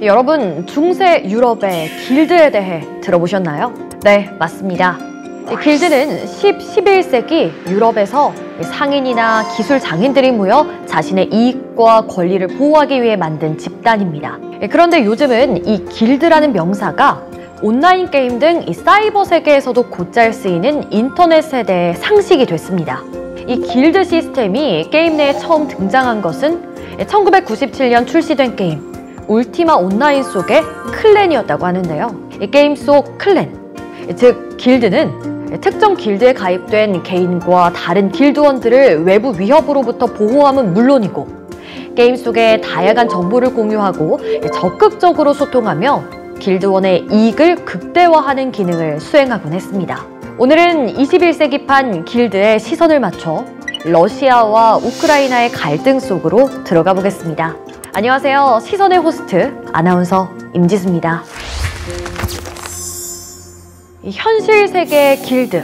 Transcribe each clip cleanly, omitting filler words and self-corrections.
여러분, 중세 유럽의 길드에 대해 들어보셨나요? 네, 맞습니다. 길드는 10, 11세기 유럽에서 상인이나 기술 장인들이 모여 자신의 이익과 권리를 보호하기 위해 만든 집단입니다. 그런데 요즘은 이 길드라는 명사가 온라인 게임 등 이 사이버 세계에서도 곧잘 쓰이는 인터넷 세대의 상식이 됐습니다. 이 길드 시스템이 게임 내에 처음 등장한 것은 1997년 출시된 게임 울티마 온라인 속의 클랜이었다고 하는데요. 이 게임 속 클랜, 즉 길드는 특정 길드에 가입된 개인과 다른 길드원들을 외부 위협으로부터 보호함은 물론이고 게임 속에 다양한 정보를 공유하고 적극적으로 소통하며 길드원의 이익을 극대화하는 기능을 수행하곤 했습니다. 오늘은 21세기판 길드의 시선을 맞춰 러시아와 우크라이나의 갈등 속으로 들어가 보겠습니다. 안녕하세요. 시선의 호스트 아나운서 임지수입니다. 현실 세계의 길드.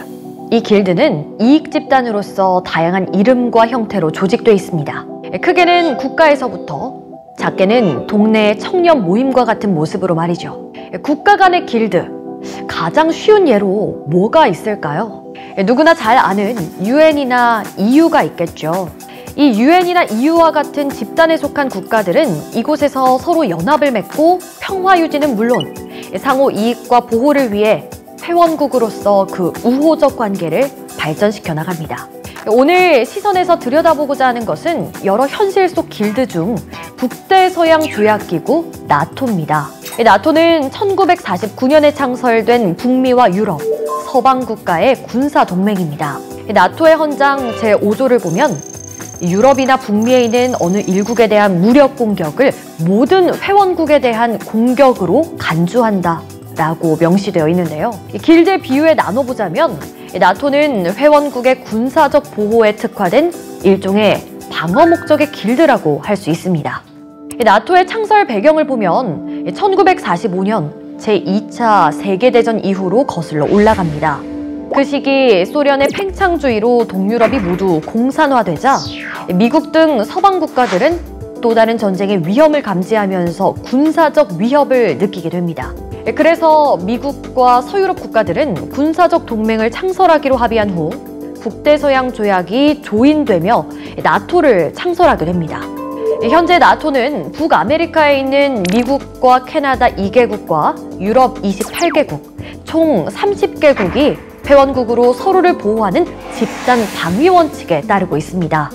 이 길드는 이익 집단으로서 다양한 이름과 형태로 조직되어 있습니다. 크게는 국가에서부터, 작게는 동네 청년 모임과 같은 모습으로 말이죠. 국가 간의 길드, 가장 쉬운 예로 뭐가 있을까요? 누구나 잘 아는 유엔이나 EU가 있겠죠. 이 유엔이나 EU와 같은 집단에 속한 국가들은 이곳에서 서로 연합을 맺고 평화 유지는 물론 상호 이익과 보호를 위해 회원국으로서 그 우호적 관계를 발전시켜 나갑니다. 오늘 시선에서 들여다보고자 하는 것은 여러 현실 속 길드 중 북대서양 조약기구 나토입니다. 나토는 1949년에 창설된 북미와 유럽, 서방 국가의 군사 동맹입니다. 나토의 헌장 제5조를 보면 유럽이나 북미에 있는 어느 일국에 대한 무력 공격을 모든 회원국에 대한 공격으로 간주한다 라고 명시되어 있는데요. 길드 비유에 나눠보자면 나토는 회원국의 군사적 보호에 특화된 일종의 방어 목적의 길드라고 할 수 있습니다. 나토의 창설 배경을 보면 1945년 제2차 세계대전 이후로 거슬러 올라갑니다. 그 시기 소련의 팽창주의로 동유럽이 모두 공산화되자 미국 등 서방 국가들은 또 다른 전쟁의 위험을 감지하면서 군사적 위협을 느끼게 됩니다. 그래서 미국과 서유럽 국가들은 군사적 동맹을 창설하기로 합의한 후 북대서양 조약이 조인되며 나토를 창설하게 됩니다. 현재 나토는 북아메리카에 있는 미국과 캐나다 2개국과 유럽 28개국, 총 30개국이 회원국으로 서로를 보호하는 집단 방위 원칙에 따르고 있습니다.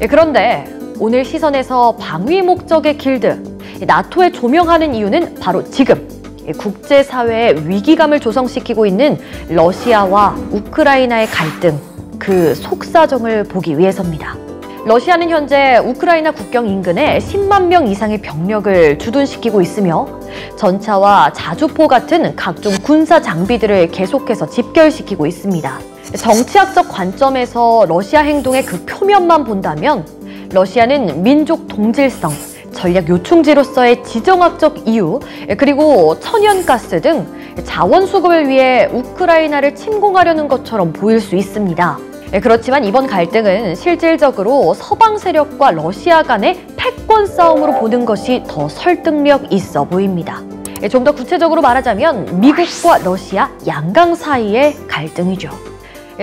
그런데 오늘 시선에서 방위 목적의 길드, 나토에 조명하는 이유는 바로 지금 국제사회의 위기감을 조성시키고 있는 러시아와 우크라이나의 갈등, 그 속사정을 보기 위해서입니다. 러시아는 현재 우크라이나 국경 인근에 10만 명 이상의 병력을 주둔시키고 있으며 전차와 자주포 같은 각종 군사 장비들을 계속해서 집결시키고 있습니다. 정치학적 관점에서 러시아 행동의 그 표면만 본다면 러시아는 민족 동질성, 전략 요충지로서의 지정학적 이유, 그리고 천연가스 등 자원 수급을 위해 우크라이나를 침공하려는 것처럼 보일 수 있습니다. 그렇지만 이번 갈등은 실질적으로 서방 세력과 러시아 간의 패권 싸움으로 보는 것이 더 설득력 있어 보입니다. 좀 더 구체적으로 말하자면 미국과 러시아 양강 사이의 갈등이죠.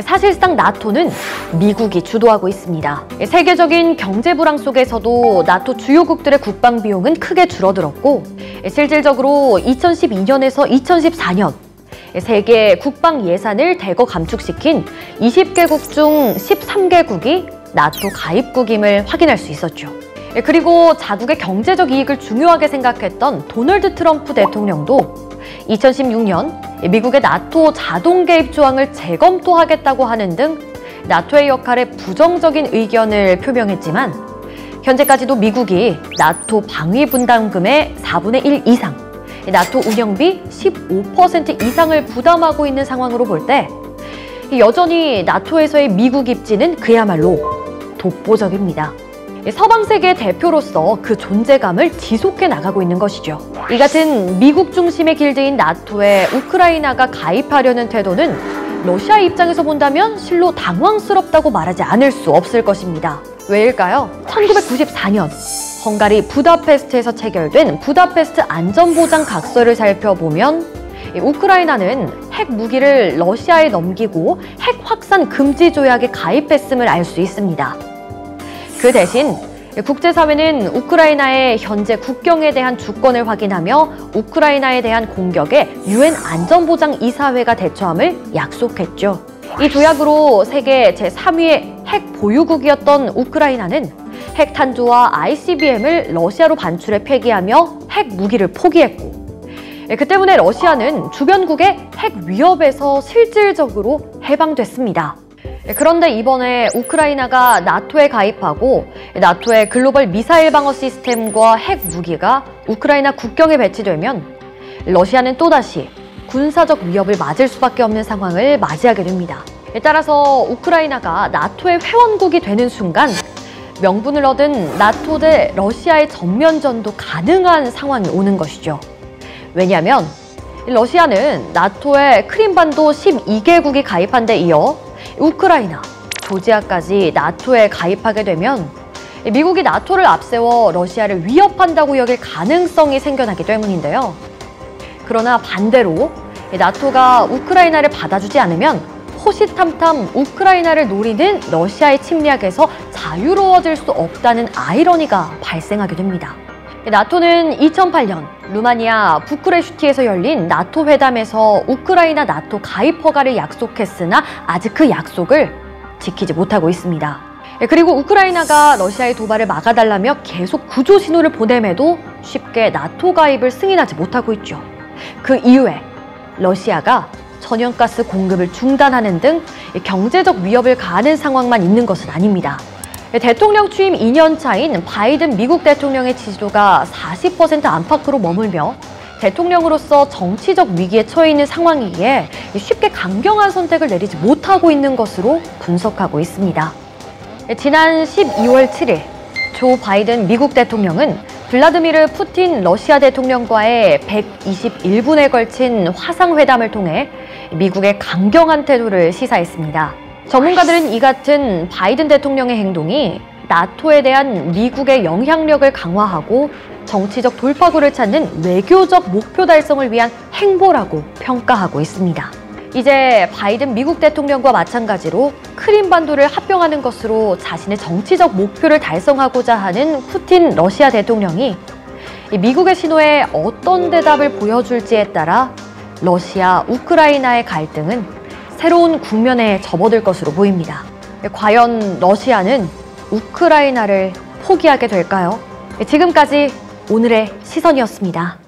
사실상 나토는 미국이 주도하고 있습니다. 세계적인 경제 불황 속에서도 나토 주요국들의 국방 비용은 크게 줄어들었고 실질적으로 2012년에서 2014년 세계 국방 예산을 대거 감축시킨 20개국 중 13개국이 나토 가입국임을 확인할 수 있었죠. 그리고 자국의 경제적 이익을 중요하게 생각했던 도널드 트럼프 대통령도 2016년 미국의 나토 자동 개입 조항을 재검토하겠다고 하는 등 나토의 역할에 부정적인 의견을 표명했지만 현재까지도 미국이 나토 방위 분담금의 4분의 1 이상, 나토 운영비 15% 이상을 부담하고 있는 상황으로 볼 때 여전히 나토에서의 미국 입지는 그야말로 독보적입니다. 서방 세계의 대표로서 그 존재감을 지속해 나가고 있는 것이죠. 이 같은 미국 중심의 길드인 나토에 우크라이나가 가입하려는 태도는 러시아 입장에서 본다면 실로 당황스럽다고 말하지 않을 수 없을 것입니다. 왜일까요? 1994년 헝가리 부다페스트에서 체결된 부다페스트 안전보장 각서를 살펴보면 우크라이나는 핵 무기를 러시아에 넘기고 핵 확산 금지 조약에 가입했음을 알 수 있습니다. 그 대신 국제사회는 우크라이나의 현재 국경에 대한 주권을 확인하며 우크라이나에 대한 공격에 유엔 안전보장 이사회가 대처함을 약속했죠. 이 조약으로 세계 제3위의 핵 보유국이었던 우크라이나는 핵 탄두와 ICBM을 러시아로 반출해 폐기하며 핵 무기를 포기했고, 그 때문에 러시아는 주변국의 핵 위협에서 실질적으로 해방됐습니다. 그런데 이번에 우크라이나가 나토에 가입하고 나토의 글로벌 미사일 방어 시스템과 핵 무기가 우크라이나 국경에 배치되면 러시아는 또다시 군사적 위협을 맞을 수밖에 없는 상황을 맞이하게 됩니다. 따라서 우크라이나가 나토의 회원국이 되는 순간 명분을 얻은 나토 대 러시아의 전면전도 가능한 상황이 오는 것이죠. 왜냐하면 러시아는 나토의 크림반도 12개국이 가입한 데 이어 우크라이나, 조지아까지 나토에 가입하게 되면 미국이 나토를 앞세워 러시아를 위협한다고 여길 가능성이 생겨나기 때문인데요. 그러나 반대로 나토가 우크라이나를 받아주지 않으면 호시탐탐 우크라이나를 노리는 러시아의 침략에서 자유로워질 수 없다는 아이러니가 발생하게 됩니다. 나토는 2008년 루마니아 부쿠레슈티에서 열린 나토 회담에서 우크라이나 나토 가입 허가를 약속했으나 아직 그 약속을 지키지 못하고 있습니다. 그리고 우크라이나가 러시아의 도발을 막아달라며 계속 구조 신호를 보냄에도 쉽게 나토 가입을 승인하지 못하고 있죠. 그 이후에 러시아가 천연가스 공급을 중단하는 등 경제적 위협을 가하는 상황만 있는 것은 아닙니다. 대통령 취임 2년 차인 바이든 미국 대통령의 지지도가 40% 안팎으로 머물며 대통령으로서 정치적 위기에 처해 있는 상황이기에 쉽게 강경한 선택을 내리지 못하고 있는 것으로 분석하고 있습니다. 지난 12월 7일 조 바이든 미국 대통령은 블라드미르 푸틴 러시아 대통령과의 121분에 걸친 화상회담을 통해 미국의 강경한 태도를 시사했습니다. 전문가들은 이 같은 바이든 대통령의 행동이 나토에 대한 미국의 영향력을 강화하고 정치적 돌파구를 찾는 외교적 목표 달성을 위한 행보라고 평가하고 있습니다. 이제 바이든 미국 대통령과 마찬가지로 크림반도를 합병하는 것으로 자신의 정치적 목표를 달성하고자 하는 푸틴 러시아 대통령이 미국의 신호에 어떤 대답을 보여줄지에 따라 러시아, 우크라이나의 갈등은 새로운 국면에 접어들 것으로 보입니다. 과연 러시아는 우크라이나를 포기하게 될까요? 지금까지 오늘의 시선이었습니다.